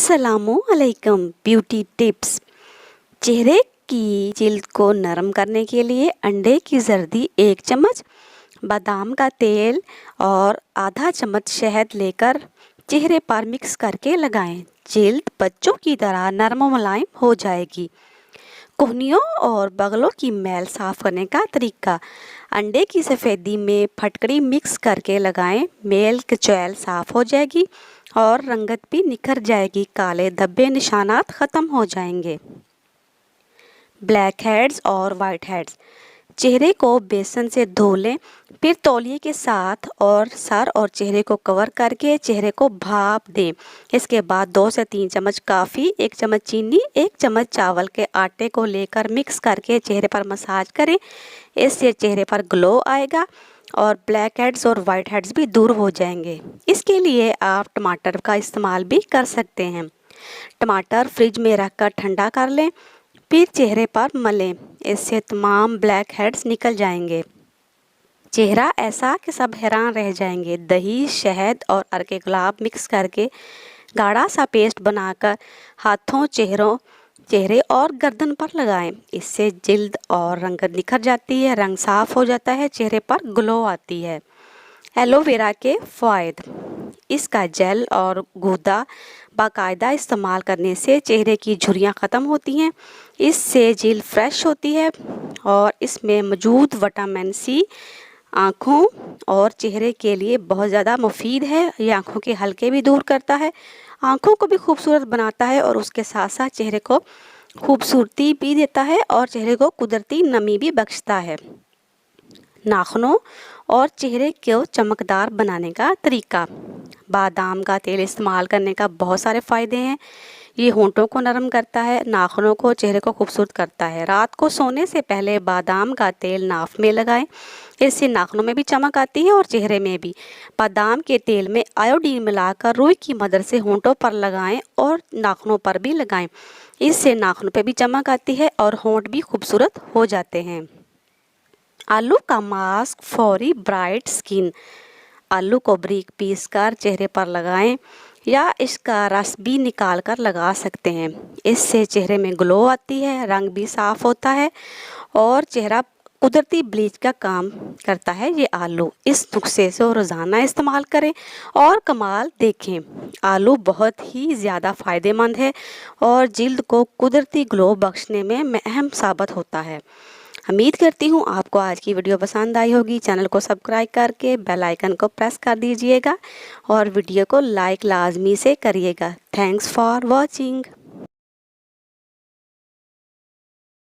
अस्सलामुअलैकुम। Beauty tips. चेहरे की जिल्द को नरम करने के लिए अंडे की जर्दी 1 चम्मच, बादाम का तेल और आधा चम्मच शहद लेकर चेहरे पर मिक्स करके लगाएं। जिल्द बच्चों की तरह नरम मुलायम हो जाएगी। कोहनियों और बगलों की मैल साफ करने का तरीका। अंडे की सफ़ेदी में फटकड़ी मिक्स करके लगाएं। मेल कचैल साफ हो जाएगी और रंगत भी निखर जाएगी। काले धब्बे निशानात ख़त्म हो जाएंगे। ब्लैक हेड्स और वाइट हेड्स। चेहरे को बेसन से धो लें, फिर तौलिए के साथ और सर और चेहरे को कवर करके चेहरे को भाप दें। इसके बाद 2 से 3 चम्मच काफ़ी, 1 चम्मच चीनी, 1 चम्मच चावल के आटे को लेकर मिक्स करके चेहरे पर मसाज करें। इससे चेहरे पर ग्लो आएगा और ब्लैक हेड्स और वाइट हेड्स भी दूर हो जाएंगे। इसके लिए आप टमाटर का इस्तेमाल भी कर सकते हैं। टमाटर फ्रिज में रखकर ठंडा कर लें, फिर चेहरे पर मलें। इससे तमाम ब्लैक हेड्स निकल जाएंगे। चेहरा ऐसा कि सब हैरान रह जाएंगे। दही, शहद और अर्के गुलाब मिक्स करके गाढ़ा सा पेस्ट बनाकर हाथों, चेहरे और गर्दन पर लगाएं। इससे जिल्द और रंगत निखर जाती है, रंग साफ हो जाता है, चेहरे पर ग्लो आती है। एलोवेरा के फ़ायदे। इसका जेल और गूदा बाकायदा इस्तेमाल करने से चेहरे की झुर्रियाँ ख़त्म होती हैं। इससे जिल्द फ्रेश होती है और इसमें मौजूद विटामिन सी आँखों और चेहरे के लिए बहुत ज़्यादा मुफीद है। ये आँखों के हल्के भी दूर करता है, आँखों को भी खूबसूरत बनाता है और उसके साथ साथ चेहरे को खूबसूरती भी देता है और चेहरे को कुदरती नमी भी बख्शता है। नाखूनों और चेहरे को चमकदार बनाने का तरीका। बादाम का तेल इस्तेमाल करने का बहुत सारे फ़ायदे हैं। ये होंठों को नरम करता है, नाखूनों को, चेहरे को खूबसूरत करता है। रात को सोने से पहले बादाम का तेल नाक में लगाएं। इससे नाखूनों में भी चमक आती है और चेहरे में भी। बादाम के तेल में आयोडीन मिलाकर रुई की मदद से होंठों पर लगाएं और नाखूनों पर भी लगाएं। इससे नाखूनों पर भी चमक आती है और होंठ भी खूबसूरत हो जाते हैं। आलू का मास्क फॉर ब्राइट स्किन। आलू को बारीक पीस कर चेहरे पर लगाएं या इसका रस भी निकाल कर लगा सकते हैं। इससे चेहरे में ग्लो आती है, रंग भी साफ होता है और चेहरा कुदरती ब्लीच का काम करता है। ये आलू, इस नुस्खे से रोज़ाना इस्तेमाल करें और कमाल देखें। आलू बहुत ही ज़्यादा फ़ायदेमंद है और जिल्द को कुदरती ग्लो बख्शने में अहम साबित होता है। उम्मीद करती हूँ आपको आज की वीडियो पसंद आई होगी। चैनल को सब्सक्राइब करके बेल आइकन को प्रेस कर दीजिएगा और वीडियो को लाइक लाजमी से करिएगा। Thanks for watching.